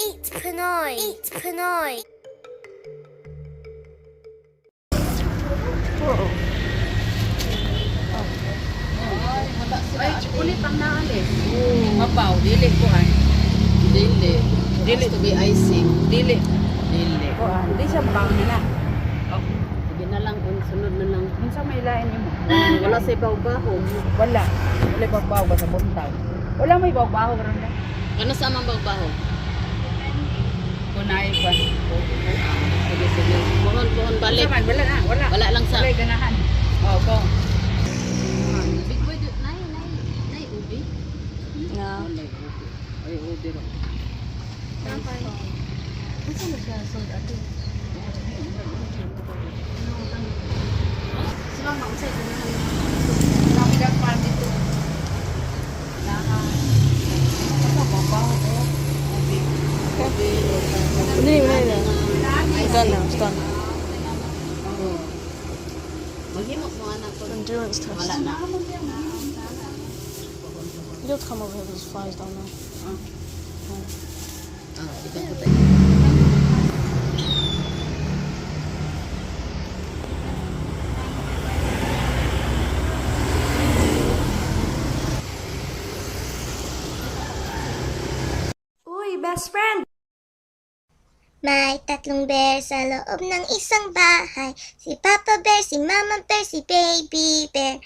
Eat PINOY. Eat PINOY. Ay, kulit ang naalis. Mapaw, dili ko ay. Dili. Dili to be icing. Dili. Dili. Hindi siya bangin na. Sige na lang, sunod na lang. Minsan may lain yung Wala sa ibaw-baho. Wala. Wala bagbaho ba sa buntaw? Wala may bagbaho karon na. Ano sa amang baw-baho? Kunay ba? Sige, sige. Buhon balik. Saman, wala na. Wala. Wala lang sa... Wala ganahan. Oh, go. Big boy, nay, ubi. Na. Ay, ubi ro. Ano na siya? Sold ate. Sila mausay ko na lang. Kami lang pa dito. Naka. Ano bagbaho ko? Hindi na. Done now, it's done. Maghimok mo anak ko. Endurance test. Wala na. You'll have to come over here with those flies down there. Ikaw ko tayo. Uy, best friend! May tatlong bear sa loob ng isang bahay. Si Papa Bear, si Mama Bear, si Baby Bear.